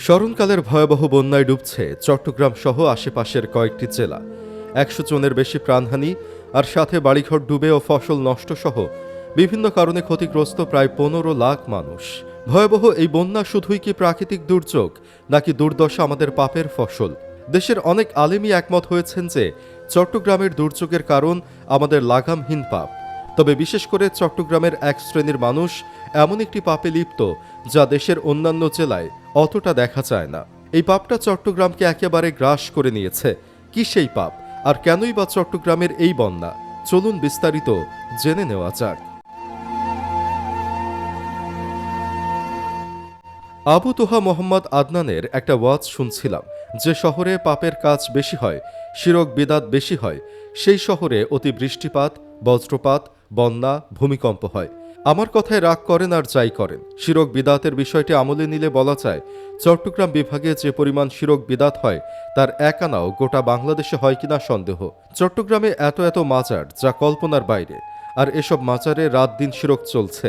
স্মরণকালের ভয়াবহ বন্যায় ডুবছে চট্টগ্রাম সহ আশেপাশের কয়েকটি জেলা। ১০০ জনের বেশি প্রাণহানি, আর সাথে বাড়িঘর ডুবে ও ফসল নষ্ট সহ বিভিন্ন কারণে ক্ষতিগ্রস্ত প্রায় ১৫ লাখ মানুষ। ভয়াবহ এই বন্যা শুধুই কি প্রাকৃতিক দুর্যোগ, নাকি দুর্দশা আমাদের পাপের ফসল? দেশের অনেক আলেমই একমত হয়েছেন যে চট্টগ্রামের দুর্যোগের কারণ আমাদের লাগামহীন পাপ। তবে বিশেষ করে চট্টগ্রামের এক শ্রেণীর মানুষ এমন একটি পাপে লিপ্ত যা দেশের অন্যান্য জেলায় অতটা দেখা যায় না। এই পাপটা চট্টগ্রামকে একেবারে গ্রাস করে নিয়েছে। কি সেই পাপ, আর কেনই বা চট্টগ্রামের এই বন্যা? চলুন বিস্তারিত জেনে নেওয়া যাক। আবু তোহা মোহাম্মদ আদনানের একটা ওয়াজ শুনছিলাম। যে শহরে পাপের কাজ বেশি হয়, শিরক বিদাত বেশি হয়, সেই শহরে অতি বৃষ্টিপাত, বজ্রপাত, বন্যা, ভূমিকম্প হয়। আমার কথায় রাগ করেন আর যাই করেন, শিরক বিদাতের বিষয়টি আমলে নিলে বলা যায় চট্টগ্রাম বিভাগে যে পরিমাণ শিরক বিদাত হয় তার এক আনাও গোটা বাংলাদেশে হয় কিনা সন্দেহ। চট্টগ্রামে এত এত মাজার যা কল্পনার বাইরে, আর এসব মাজারে রাত দিন শিরক চলছে।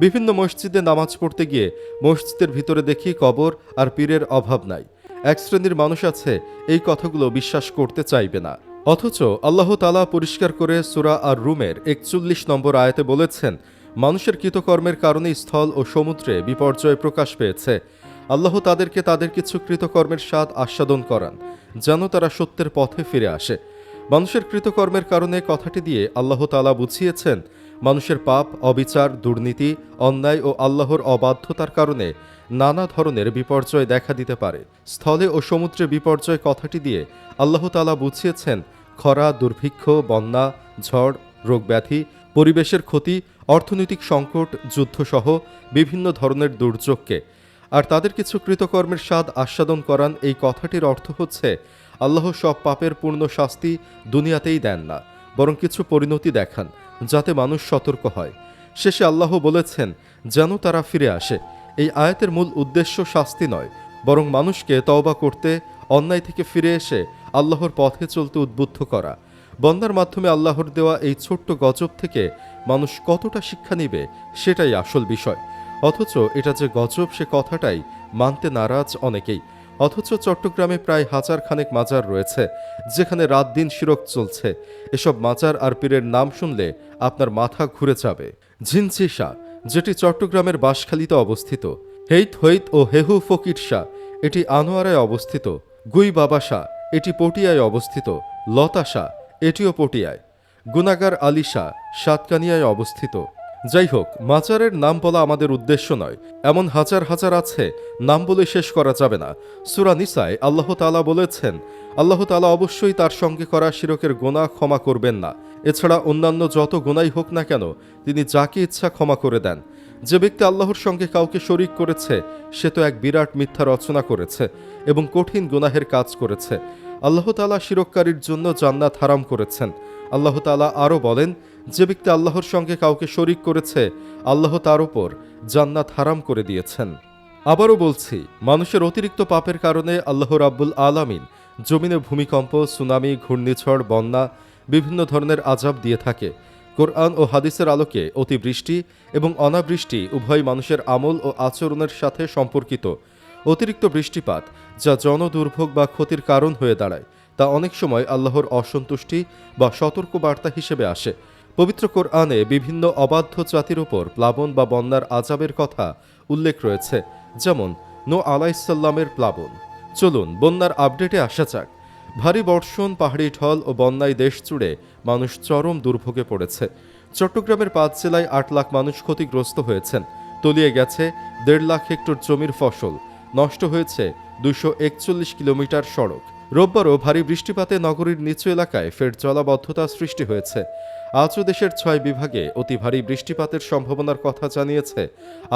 বিভিন্ন মসজিদে নামাজ পড়তে গিয়ে মসজিদের ভিতরে দেখি কবর আর পীরের অভাব নাই। এক শ্রেণীর মানুষ আছে এই কথাগুলো বিশ্বাস করতে চাইবে না, অথচ আল্লাহ তাআলা পরিষ্কার করে সূরা আর রুমের ৪১ নম্বর আয়াতে বলেছেন, মানুষের কৃতকর্মের কারণে স্থল ও সমুদ্রে বিপর্যয় প্রকাশ পেয়েছে। আল্লাহ তাদেরকে তাদের কিছু কৃতকর্মের স্বাদ আস্বাদন করান, যেন তারা সত্যের পথে ফিরে আসে। মানুষের কৃতকর্মের কারণে কথাটি দিয়ে আল্লাহ তাআলা বুঝিয়েছেন, মানুষের পাপ, অবিচার, দুর্নীতি, অন্যায় ও আল্লাহর অবাধ্যতার কারণে নানা ধরনের বিপর্যয় দেখা দিতে পারে। স্থলে ও সমুদ্রে বিপর্যয় কথাটি দিয়ে আল্লাহ তাআলা বুঝিয়েছেন খরা, দুর্ভিক্ষ, বন্যা, ঝড়, রোগব্যাধি, পরিবেশের ক্ষতি, অর্থনৈতিক সংকট, যুদ্ধসহ বিভিন্ন ধরনের দুর্যোগকে। আর তাদের কিছু কৃতকর্মের স্বাদ আস্বাদন করান, এই কথাটির অর্থ হচ্ছে আল্লাহ সব পাপের পূর্ণ শাস্তি দুনিয়াতেই দেন না, বরং কিছু পরিণতি দেখান যাতে মানুষ সতর্ক হয়। শেষে আল্লাহ বলেছেন যেন তারা ফিরে আসে। এই আয়াতের মূল উদ্দেশ্য শাস্তি নয়, বরং মানুষকে তওবা করতে, অন্যায় থেকে ফিরে এসে আল্লাহর পথে চলতে উদ্বুদ্ধ করা। বন্যার মাধ্যমে আল্লাহর দেওয়া এই ছোট্ট গজব থেকে মানুষ কতটা শিক্ষা নিবে সেটাই আসল বিষয়। অথচ এটা যে গজব সে কথাটাই মানতে নারাজ অনেকেই। অথচ চট্টগ্রামে প্রায় হাজার খানেক মাজার রয়েছে যেখানে রাত দিন শিরক চলছে। এসব মাজার আর পীরের নাম শুনলে আপনার মাথা ঘুরে যাবে। ঝিনচি শাহ, যেটি চট্টগ্রামের বাঁশখালীতে অবস্থিত। হেইত হৈত ও হেহু ফকির শাহ, এটি আনোয়ারায় অবস্থিত। গুই বাবা শাহ, এটি পটিয়ায় অবস্থিত। লতা শাহ, এটিও পটিয়ায়। গুনাগার আলী শাহ, সাতকানিয়ায় অবস্থিত। যাই হোক, মাজারের নাম বলা আমাদের উদ্দেশ্য নয়, এমন হাজার হাজার আছে, নাম বলে শেষ করা যাবে না। সূরা নিসায় আল্লাহ তাআলা বলেছেন, আল্লাহ তাআলা অবশ্যই তার সঙ্গে করা শিরকের গুনাহ ক্ষমা করবেন না। এছাড়া অন্যান্য যত গুনাহই হোক না কেন তিনি যাকে ইচ্ছা ক্ষমা করে দেন। যে ব্যক্তি আল্লাহর সঙ্গে কাউকে শরীক করেছে সে তো এক বিরাট মিথ্যা রচনা করেছে এবং কঠিন গুনাহের কাজ করেছে। আল্লাহ তাআলা শিরককারীর জন্য জান্নাত হারাম করেছেন। আল্লাহ তাআলা আরও বলেন, যে ব্যক্তি আল্লাহর সঙ্গে কাউকে শরীক করেছে আল্লাহ তার উপর জান্নাত হারাম করে দিয়েছেন। আবারও বলছি, মানুষের অতিরিক্ত পাপের কারণে আল্লাহ রাব্বুল আলামিন জমিনে ভূমিকম্প, সুনামি, ঘূর্ণিঝড়, বন্যা, বিভিন্ন ধরনের আযাব দিয়ে থাকে। কোরআন ও হাদিসের আলোকে অতিবৃষ্টি এবং অনাবৃষ্টি উভয় মানুষের আমল ও আচরণের সাথে সম্পর্কিত। অতিরিক্ত বৃষ্টিপাত যা জনদুর্ভোগ বা ক্ষতির কারণ হয়ে দাঁড়ায়, তা অনেক সময় আল্লাহর অসন্তুষ্টি বা সতর্কবার্তা হিসেবে আসে। পবিত্র কোরআনে বিভিন্ন অবাধ্য জাতির উপর প্লাবন বা বন্যার আযাবের কথা উল্লেখ রয়েছে, যেমন নূহ আলাইহিসসালামের প্লাবন। চলুন বন্যার আপডেটে আসা যাক। ভারী বর্ষণ, পাহাড়ি ঢল ও বন্যায় দেশ জুড়ে মানুষ চরম দুর্ভোগে পড়েছে। চট্টগ্রামের ৫ জেলায় ৮ লাখ মানুষ ক্ষতিগ্রস্ত হয়েছেন। তলিয়ে গেছে ১.৫ লাখ হেক্টর জমির ফসল, নষ্ট হয়েছে ২৪১ কিলোমিটার সড়ক। রোববারও ভারী বৃষ্টিপাতে নগরীর নিচু এলাকায় ফের জলাবদ্ধতা সৃষ্টি হয়েছে। আজও দেশের ৬ বিভাগে অতি ভারী বৃষ্টিপাতের সম্ভাবনার কথা জানিয়েছে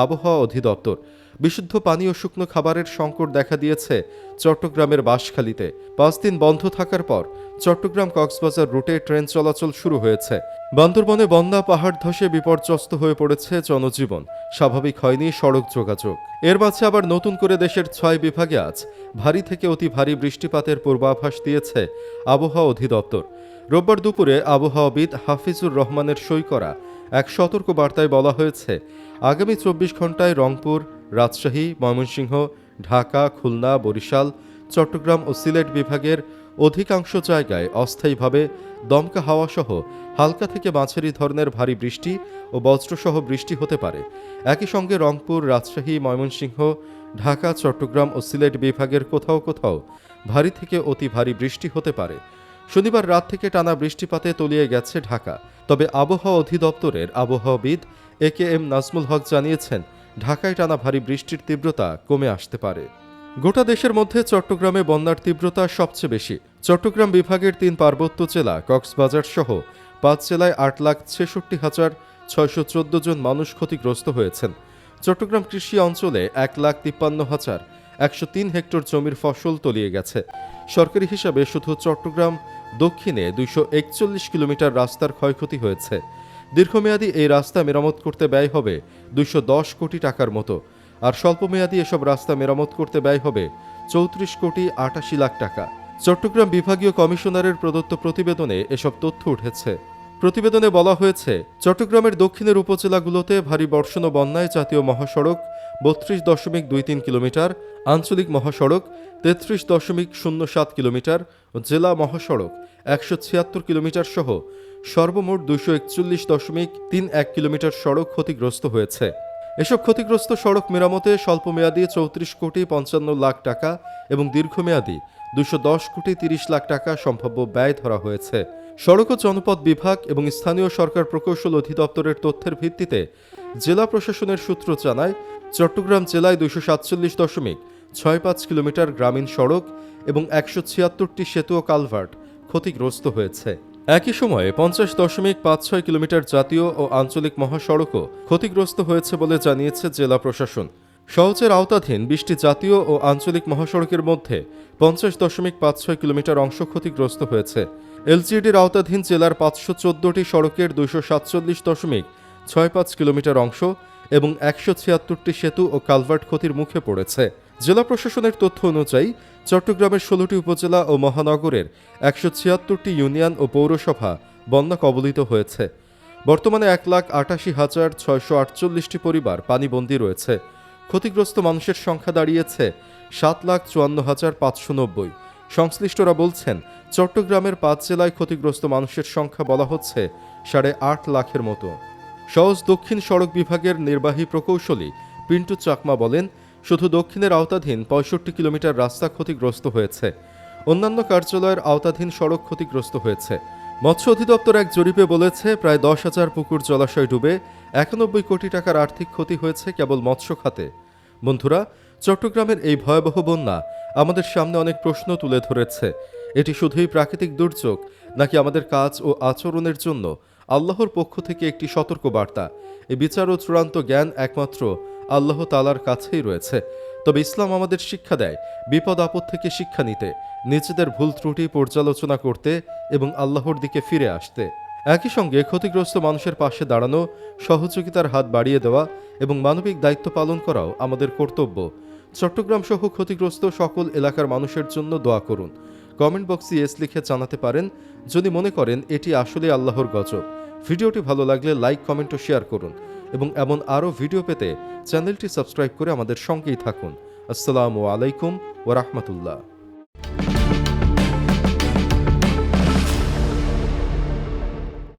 আবহাওয়া অধিদপ্তর। বিশুদ্ধ পানি ও শুকনো খাবারের সংকট দেখা দিয়েছে চট্টগ্রামের বাঁশখালীতে। ৫ দিন বন্ধ থাকার পর চট্টগ্রাম কক্সবাজার রুটে ট্রেন চলাচল শুরু হয়েছে। বান্দরবনে বন্যা, পাহাড় ধসে বিপর্যস্ত হয়ে পড়েছে জনজীবন, স্বাভাবিক হয়নি সড়ক যোগাযোগ। এর মাঝে আবার নতুন করে দেশের ৬ বিভাগে আজ ভারী থেকে অতি ভারী বৃষ্টিপাতের পূর্বাভাস দিয়েছে আবহাওয়া অধিদপ্তর। রোববার দুপুরে আবহাওয়াবিদ হাফিজুর রহমানের সই করা এক সতর্ক বার্তায় বলা হয়েছে, আগামী ২৪ ঘন্টায় রংপুর, রাজশাহী, ময়মনসিংহ, ঢাকা, খুলনা, বরিশাল, চট্টগ্রাম ও সিলেট বিভাগের অধিকাংশ জায়গায় অস্থায়ীভাবে দমকা হাওয়াসহ হালকা থেকে মাঝারি ধরনের ভারী বৃষ্টি ও বজ্রসহ বৃষ্টি হতে পারে। একই সঙ্গে রংপুর, রাজশাহী, ময়মনসিংহ, ঢাকা, চট্টগ্রাম ও সিলেট বিভাগের কোথাও কোথাও ভারী থেকে অতি ভারী বৃষ্টি হতে পারে। শনিবার রাত থেকে টানা বৃষ্টিপাতে তলিয়ে গেছে ঢাকা। তবে আবহাওয়া অধিদপ্তরের আবহাওয়াবিদ AKM নাজমুল হক জানিয়েছেন, ঢাকায় টানা ভারী বৃষ্টির তীব্রতা কমে আসতে পারে। গোটা দেশের মধ্যে চট্টগ্রামে বন্যার তীব্রতা সবচেয়ে বেশি। চট্টগ্রাম বিভাগের 3 পার্বত্য জেলা কক্সবাজার সহ 5 জেলায় 8,66,614 জন মানুষ ক্ষতিগ্রস্ত হয়েছেন। চট্টগ্রাম কৃষি অঞ্চলে 1,53,103 হেক্টর জমির ফসল তলিয়ে গেছে। সরকারি হিসাবে শুধু চট্টগ্রাম দক্ষিণে 241 কিলোমিটার রাস্তার ক্ষয়ক্ষতি হয়েছে। দীর্ঘমেয়াদী এই রাস্তা মেরামত করতে ব্যয় হবে 210 কোটি টাকার মতো, আর স্বল্পমেয়াদী এসব রাস্তা মেরামত করতে ব্যয় হবে 34 কোটি 88 লাখ টাকা। চট্টগ্রাম বিভাগীয় কমিশনারের প্রদত্ত প্রতিবেদনে এসব তথ্য উঠেছে। প্রতিবেদনে বলা হয়েছে, চট্টগ্রামের দক্ষিণের উপজেলাগুলোতে ভারী বর্ষণ ও বন্যায় জাতীয় মহাসড়ক 32.23 কিলোমিটার, আঞ্চলিক মহাসড়ক 33.07 কিলোমিটার ও জেলা মহাসড়ক 176 কিলোমিটার সহ সর্বমোট 241.31 কিলোমিটার সড়ক ক্ষতিগ্রস্ত হয়েছে। এসব ক্ষতিগ্রস্ত সড়ক মেরামতে স্বল্পমেয়াদী 34 কোটি 55 লাখ টাকা এবং দীর্ঘমেয়াদী 210 কোটি 30 লাখ টাকা সম্ভাব্য ব্যয় ধরা হয়েছে। সড়ক ও জনপথ বিভাগ এবং স্থানীয় সরকার প্রকৌশল অধিদপ্তরের তথ্যের ভিত্তিতে জেলা প্রশাসনের সূত্র জানায়, চট্টগ্রাম জেলায় 247.65 কিলোমিটার গ্রামীণ সড়ক এবং 176টি সেতু ও কালভার্ট ক্ষতিগ্রস্ত হয়েছে। একই সময়ে 50.56 কিলোমিটার জাতীয় ও আঞ্চলিক মহাসড়কও ক্ষতিগ্রস্ত হয়েছে বলে জানিয়েছে জেলা প্রশাসন। সহজের আওতাধীন 20টি জাতীয় ও আঞ্চলিক মহাসড়কের মধ্যে 50.56 কিলোমিটার অংশ ক্ষতিগ্রস্ত হয়েছে। এলজিইডির আওতাধীন জেলার 514টি সড়কের 247.65 কিলোমিটার অংশ এবং 176টি সেতু ও কালভার্ট ক্ষতির মুখে পড়েছে। জেলা প্রশাসনের তথ্য অনুযায়ী চট্টগ্রামের 16টি উপজেলা ও মহানগরের 176টি ইউনিয়ন ও পৌরসভা বন্যা কবলিত হয়েছে। বর্তমানে 1,88,648টি পরিবার পানিবন্দী রয়েছে। ক্ষতিগ্রস্ত মানুষের সংখ্যা দাঁড়িয়েছে 7,54,590। সংশ্লিষ্টরা বলছেন, চট্টগ্রামের 5 জেলায় ক্ষতিগ্রস্ত মানুষের সংখ্যা বলা হচ্ছে 8.5 লাখের মতো। সহজ দক্ষিণ সড়ক বিভাগের নির্বাহী প্রকৌশলী পিন্টু চাকমা বলেন, শুধু দক্ষিণের আওতাধীন 65 কিলোমিটার রাস্তা ক্ষতিগ্রস্ত হয়েছে। অন্যান্য কার্যালয়ের আওতাধীন সড়ক ক্ষতিগ্রস্ত হয়েছে। মৎস্য অধিদপ্তর এক জরিপে বলেছে, প্রায় 10,000 পুকুর জলাশয় ডুবে 91 কোটি টাকার আর্থিক ক্ষতি হয়েছে কেবল মৎস্য খাতে। বন্ধুরা, চট্টগ্রামের এই ভয়াবহ বন্যা আমাদের সামনে অনেক প্রশ্ন তুলে ধরেছে। এটি শুধুই প্রাকৃতিক দুর্যোগ নাকি আমাদের কাজ ও আচরণের জন্য আল্লাহর পক্ষ থেকে একটি সতর্ক বার্তা? এই বিচার ও চূড়ান্ত জ্ঞান একমাত্র আল্লাহ তাআলার কাছেই রয়েছে। তবে ইসলাম আমাদের শিক্ষা দেয় বিপদ আপদ থেকে শিক্ষা নিতে, নিজেদের ভুল ত্রুটি পর্যালোচনা করতে এবং আল্লাহর দিকে ফিরে আসতে। একই সঙ্গে ক্ষতিগ্রস্ত মানুষের পাশে দাঁড়ানো, সহযোগিতার হাত বাড়িয়ে দেওয়া এবং মানবিক দায়িত্ব পালন করাও আমাদের কর্তব্য। চট্টগ্রাম সহ ক্ষতিগ্রস্ত সকল এলাকার মানুষের জন্য দোয়া করুন। কমেন্ট বক্সে ইয়েস লিখে জানাতে পারেন যদি মনে করেন এটি আসলে আল্লাহর গজব। ভিডিওটি ভালো লাগলে লাইক, কমেন্ট ও শেয়ার করুন এবং এমন আরও ভিডিও পেতে চ্যানেলটি সাবস্ক্রাইব করে আমাদের সঙ্গেই থাকুন। আসসালামু আলাইকুম ওয়া রাহমাতুল্লাহ।